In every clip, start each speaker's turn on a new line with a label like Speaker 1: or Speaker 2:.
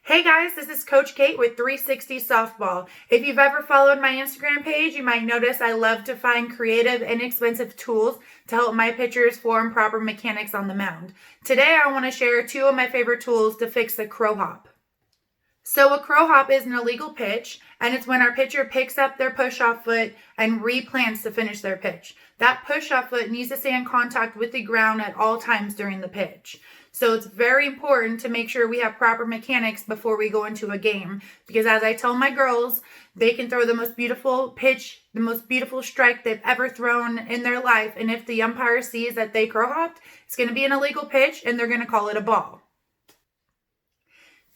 Speaker 1: Hey guys, this is Coach Kate with 360 Softball. If you've ever followed my Instagram page, you might notice I love to find creative, inexpensive tools to help my pitchers form proper mechanics on the mound. Today I want to share two of my favorite tools to fix the crow hop. So a crow hop is an illegal pitch, and it's when our pitcher picks up their push-off foot and replants to finish their pitch. That push-off foot needs to stay in contact with the ground at all times during the pitch. So it's very important to make sure we have proper mechanics before we go into a game. Because as I tell my girls, they can throw the most beautiful pitch, the most beautiful strike they've ever thrown in their life. And if the umpire sees that they crow hopped, it's going to be an illegal pitch and they're going to call it a ball.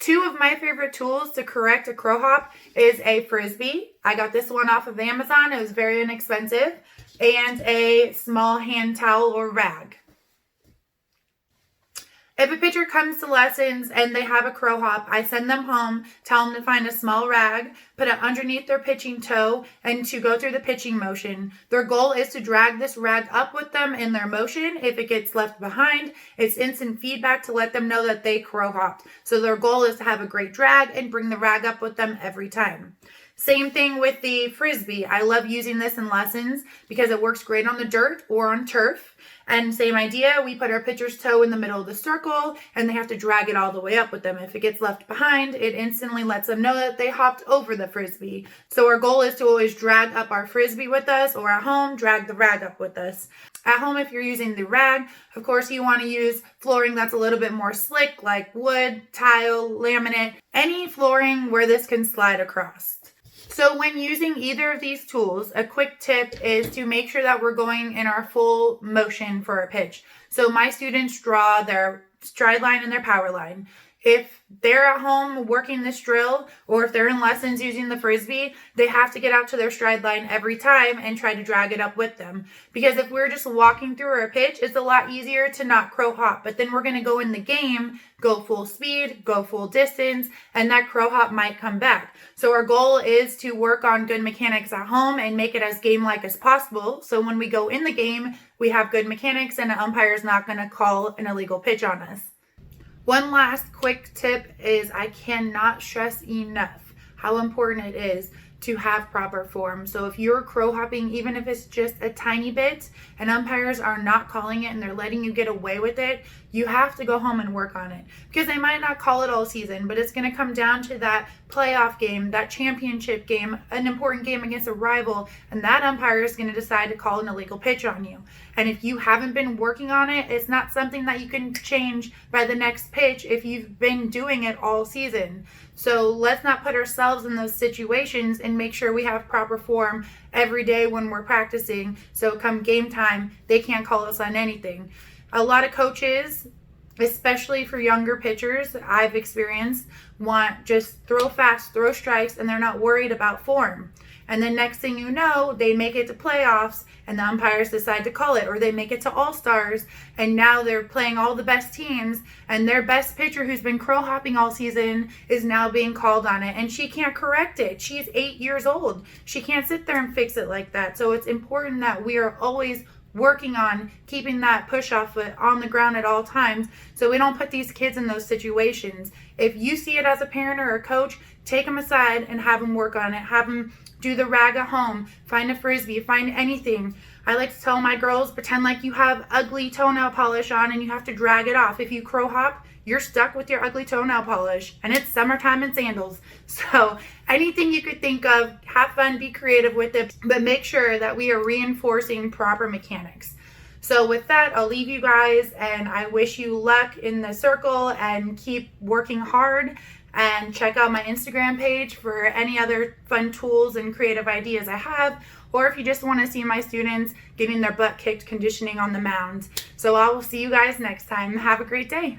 Speaker 1: Two of my favorite tools to correct a crow hop is a Frisbee. I got this one off of Amazon. It was very inexpensive. And a small hand towel or rag. If a pitcher comes to lessons and they have a crow hop, I send them home, tell them to find a small rag, put it underneath their pitching toe, and to go through the pitching motion. Their goal is to drag this rag up with them in their motion. If it gets left behind, it's instant feedback to let them know that they crow hopped. So their goal is to have a great drag and bring the rag up with them every time. Same thing with the Frisbee. I love using this in lessons because it works great on the dirt or on turf. And same idea, we put our pitcher's toe in the middle of the circle and they have to drag it all the way up with them. If it gets left behind, it instantly lets them know that they hopped over the Frisbee. So our goal is to always drag up our Frisbee with us, or at home, drag the rag up with us. At home, if you're using the rag, of course, you want to use flooring that's a little bit more slick, like wood, tile, laminate, any flooring where this can slide across. So when using either of these tools, a quick tip is to make sure that we're going in our full motion for a pitch. So my students draw their stride line and their power line. If they're at home working this drill, or if they're in lessons using the Frisbee, they have to get out to their stride line every time and try to drag it up with them. Because if we're just walking through our pitch, it's a lot easier to not crow hop. But then we're going to go in the game, go full speed, go full distance, and that crow hop might come back. So our goal is to work on good mechanics at home and make it as game-like as possible. So when we go in the game, we have good mechanics and an umpire is not going to call an illegal pitch on us. One last quick tip is I cannot stress enough how important it is to have proper form. So if you're crow hopping, even if it's just a tiny bit, and umpires are not calling it and they're letting you get away with it, you have to go home and work on it. Because they might not call it all season, but it's going to come down to that playoff game, that championship game, an important game against a rival, and that umpire is going to decide to call an illegal pitch on you. And if you haven't been working on it, it's not something that you can change by the next pitch if you've been doing it all season. So let's not put ourselves in those situations and make sure we have proper form every day when we're practicing. So come game time, they can't call us on anything. A lot of coaches, especially for younger pitchers, I've experienced, want just throw fast, throw strikes, and they're not worried about form. And then next thing you know, they make it to playoffs and the umpires decide to call it, or they make it to All-Stars and now they're playing all the best teams and their best pitcher who's been crow hopping all season is now being called on it and she can't correct it. She's 8 years old. She can't sit there and fix it like that. So it's important that we are always working on keeping that push-off foot on the ground at all times so we don't put these kids in those situations. If you see it as a parent or a coach, take them aside and have them work on it. Have them do the rag at home. Find a Frisbee. Find anything. I like to tell my girls, pretend like you have ugly toenail polish on and you have to drag it off. If you crow hop, you're stuck with your ugly toenail polish and it's summertime in sandals. So anything you could think of, have fun, be creative with it, but make sure that we are reinforcing proper mechanics. So with that, I'll leave you guys and I wish you luck in the circle and keep working hard, and check out my Instagram page for any other fun tools and creative ideas I have, or if you just want to see my students getting their butt kicked conditioning on the mound. So I will see you guys next time. Have a great day.